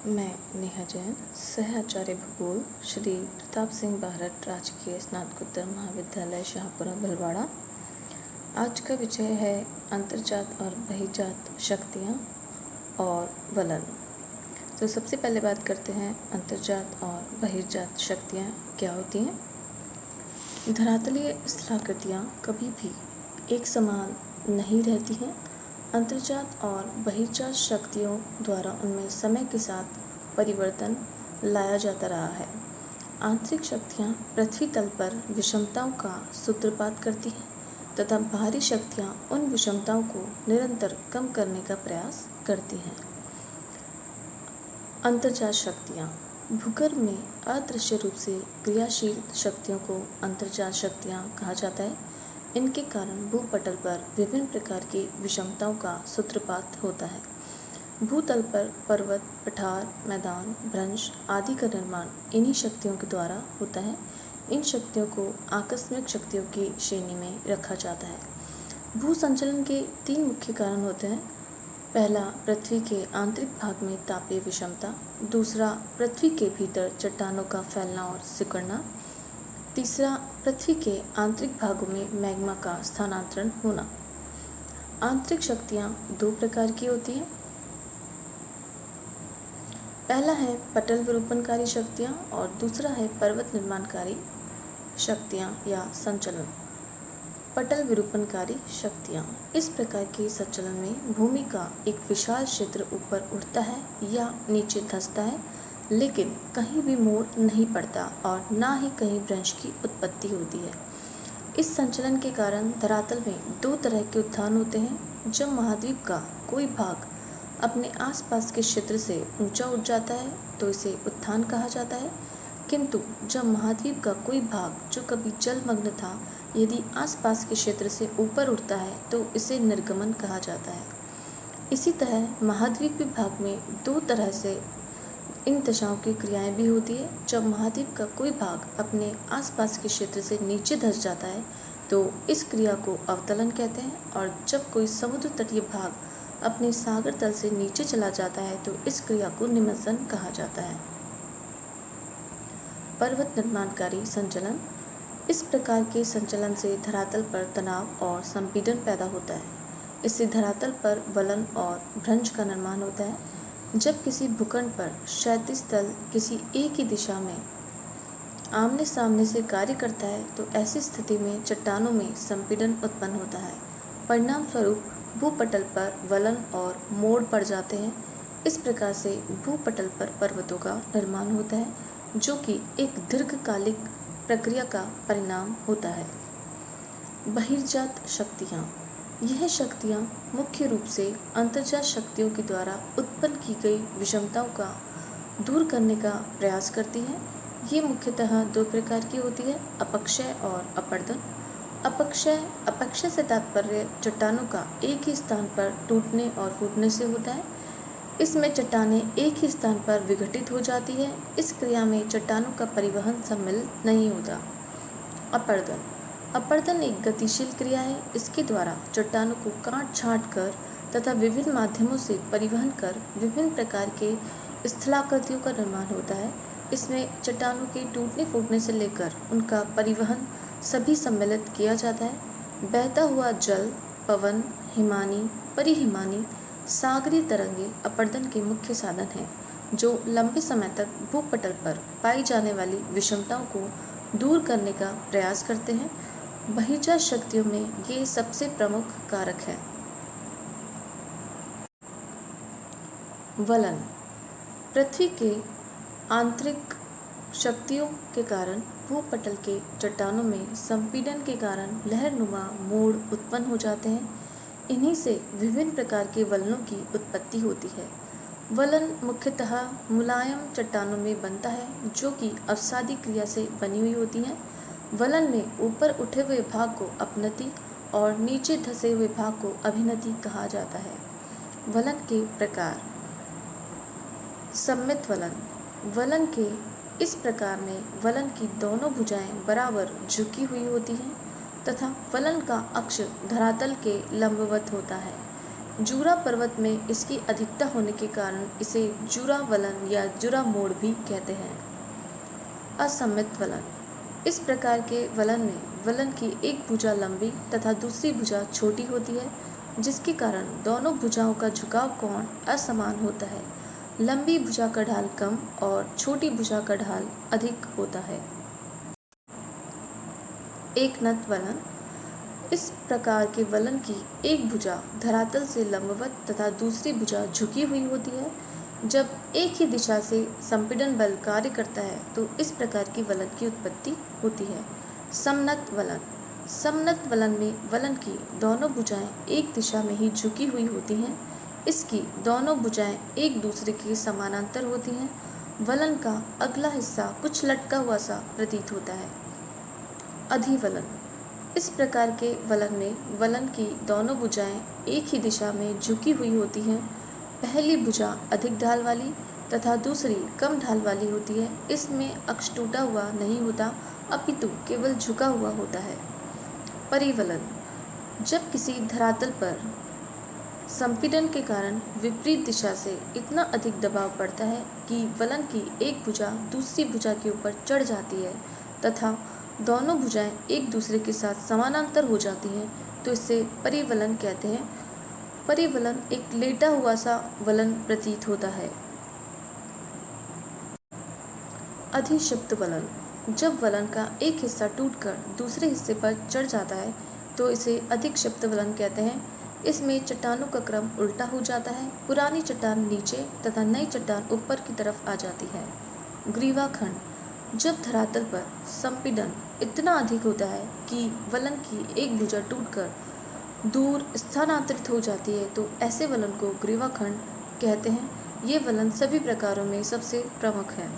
मैं नेहा जैन, सह आचार्य भूगोल, श्री प्रताप सिंह बारठ राजकीय स्नातकोत्तर महाविद्यालय शाहपुरा भीलवाड़ा। आज का विषय है अंतर्जात और बहिर्जात शक्तियाँ और वलन। तो सबसे पहले बात करते हैं अंतर्जात और बहिर्जात शक्तियाँ क्या होती हैं। धरातलीय स्थलाकृतियाँ कभी भी एक समान नहीं रहती हैं। अंतर्जात और बहिर्जात शक्तियों द्वारा उनमें समय के साथ परिवर्तन लाया जाता रहा है। आंतरिक शक्तियाँ पृथ्वी तल पर विषमताओं का सूत्रपात करती हैं तथा बाहरी शक्तियाँ उन विषमताओं को निरंतर कम करने का प्रयास करती हैं। अंतर्जात शक्तियाँ भूगर्भ में अदृश्य रूप से क्रियाशील शक्तियों को अंतर्जात शक्तियाँ कहा जाता है। इनके कारण भूपटल पर विभिन्न प्रकार की विषमताओं का सूत्रपात होता है। भूतल पर पर्वत, पठार, मैदान, भ्रंश आदि का निर्माण इन्हीं शक्तियों के द्वारा होता है। इन शक्तियों को आकस्मिक शक्तियों की श्रेणी में रखा जाता है। भू संचलन के 3 मुख्य कारण होते हैं। पहला, पृथ्वी के आंतरिक भाग में तापीय विषमता। दूसरा, पृथ्वी के भीतर चट्टानों का फैलना और सिकुड़ना। तीसरा, पृथ्वी के आंतरिक भागों में मैग्मा का स्थानांतरण होना। आंतरिक शक्तियाँ 2 प्रकार की होती हैं। पहला है पटल विरूपणकारी शक्तियाँ और दूसरा है पर्वत निर्माणकारी शक्तियाँ या संचलन। पटल विरूपणकारी शक्तियाँ इस प्रकार के संचलन में भूमि का एक विशाल क्षेत्र ऊपर उठता है या नीचे धंसता है, लेकिन कहीं भी मोड़ नहीं पड़ता और ना ही कहीं भ्रंश की उत्पत्ति होती है। इस संचलन के कारण धरातल में 2 तरह के उत्थान होते हैं। जब महाद्वीप का कोई भाग अपने आसपास के क्षेत्र से ऊंचा उठ जाता है तो इसे उत्थान कहा जाता है, किंतु जब महाद्वीप का कोई भाग जो कभी जलमग्न था यदि आसपास के क्षेत्र से ऊपर उठता है तो इसे निर्गमन कहा जाता है। इसी तरह महाद्वीपीय भाग में 2 तरह से इन दशाओं की क्रियाएं भी होती है। जब महाद्वीप का कोई भाग अपने आसपास के क्षेत्र से नीचे धंस जाता है तो इस क्रिया को अवतलन कहते हैं, और जब कोई समुद्र तटीय भाग अपने सागर तल से नीचे चला जाता है तो इस क्रिया को निमज्जन कहा जाता है। पर्वत निर्माणकारी संचलन इस प्रकार के संचलन से धरातल पर तनाव और संपीड़न पैदा होता है। इससे धरातल पर वलन और भ्रंश का निर्माण होता है। जब किसी भूखंड पर क्षैतिज तल किसी एक ही दिशा में आमने सामने से कार्य करता है तो ऐसी स्थिति में चट्टानों में संपीड़न उत्पन्न होता है। परिणाम स्वरूप भूपटल पर वलन और मोड़ पड़ जाते हैं। इस प्रकार से भूपटल पर पर्वतों का निर्माण होता है, जो कि एक दीर्घकालिक प्रक्रिया का परिणाम होता है। बहिर्जात शक्तियाँ यह शक्तियाँ मुख्य रूप से अंतर्जात शक्तियों के द्वारा उत्पन्न की गई विषमताओं का दूर करने का प्रयास करती हैं। ये मुख्यतः 2 प्रकार की होती है, अपक्षय और अपर्दन। अपक्षय से तात्पर्य चट्टानों का एक ही स्थान पर टूटने और फूटने से होता है। इसमें चट्टानें एक ही स्थान पर विघटित हो जाती है। इस क्रिया में चट्टानों का परिवहन सम्मिलित नहीं होता। अपरदन एक गतिशील क्रिया है। इसके द्वारा चट्टानों को काट छाँट कर तथा विभिन्न माध्यमों से परिवहन कर विभिन्न प्रकार के स्थलाकृतियों का निर्माण होता है। इसमें चट्टानों के टूटने फूटने से लेकर उनका परिवहन सभी सम्मिलित किया जाता है। बहता हुआ जल, पवन, हिमानी, परिहिमानी, सागरीय तरंगे अपरदन के मुख्य साधन हैं, जो लंबे समय तक भूपटल पर पाई जाने वाली विषमताओं को दूर करने का प्रयास करते हैं। बहिर्जात शक्तियों में ये सबसे प्रमुख कारक है। वलन पृथ्वी के आंतरिक शक्तियों के कारण भूपटल के चट्टानों में संपीड़न के कारण लहरनुमा मोड़ उत्पन्न हो जाते हैं। इन्हीं से विभिन्न प्रकार के वलनों की उत्पत्ति होती है। वलन मुख्यतः मुलायम चट्टानों में बनता है, जो कि अवसादी क्रिया से बनी हुई होती हैं। वलन में ऊपर उठे हुए भाग को अपनति और नीचे धंसे हुए भाग को अभिनति कहा जाता है। वलन के प्रकार। सममित वलन के इस प्रकार में वलन की दोनों भुजाएं बराबर झुकी हुई होती हैं तथा वलन का अक्ष धरातल के लंबवत होता है। जूरा पर्वत में इसकी अधिकता होने के कारण इसे जूरा वलन या जूरा मोड़ भी कहते हैं। असममित वलन। इस प्रकार के वलन में वलन की एक भुजा लंबी तथा दूसरी भुजा छोटी होती है, जिसके कारण दोनों भुजाओं का झुकाव कोण असमान होता है। लंबी भुजा का ढाल कम और छोटी भुजा का ढाल अधिक होता है। एकनत वलन। इस प्रकार के वलन की एक भुजा धरातल से लंबवत तथा दूसरी भुजा झुकी हुई होती है। जब एक ही दिशा से संपीड़न बल कार्य करता है तो इस प्रकार की वलन की उत्पत्ति होती है। समनत वलन। समनत वलन में वलन की दोनों भुजाएं एक दिशा में ही झुकी हुई होती हैं। इसकी दोनों भुजाएं एक दूसरे के समानांतर होती हैं। वलन का अगला हिस्सा कुछ लटका हुआ सा प्रतीत होता है। अधिवलन। इस प्रकार के वलन में वलन की दोनों भुजाएं एक ही दिशा में झुकी हुई होती हैं। पहली भुजा अधिक ढाल वाली तथा दूसरी कम ढाल वाली होती है। इसमें अक्ष टूटा हुआ नहीं होता, अपितु केवल झुका हुआ होता है। परिवलन। जब किसी धरातल पर संपीड़न के कारण विपरीत दिशा से इतना अधिक दबाव पड़ता है कि वलन की एक भुजा दूसरी भुजा के ऊपर चढ़ जाती है तथा दोनों भुजाएं एक दूसरे के साथ समानांतर हो जाती हैं, तो इसे परिवलन कहते हैं। परिवलन एक लेटा हुआ सा वलन प्रतीत होता है। अधिक्षिप्त वलन। जब वलन का एक हिस्सा टूटकर दूसरे हिस्से पर चढ़ जाता है तो इसे अधिक्षिप्त वलन कहते हैं। इसमें चट्टानों का क्रम उल्टा हो जाता है। पुरानी चट्टान नीचे तथा नई चट्टान ऊपर की तरफ आ जाती है। ग्रीवाखंड। जब धरातल पर संपीड़न इतना अधिक होता है कि वलन की एक भुजा टूटकर दूर स्थानांतरित हो जाती है तो ऐसे वलन को ग्रीवाखंड कहते हैं। ये वलन सभी प्रकारों में सबसे प्रमुख है।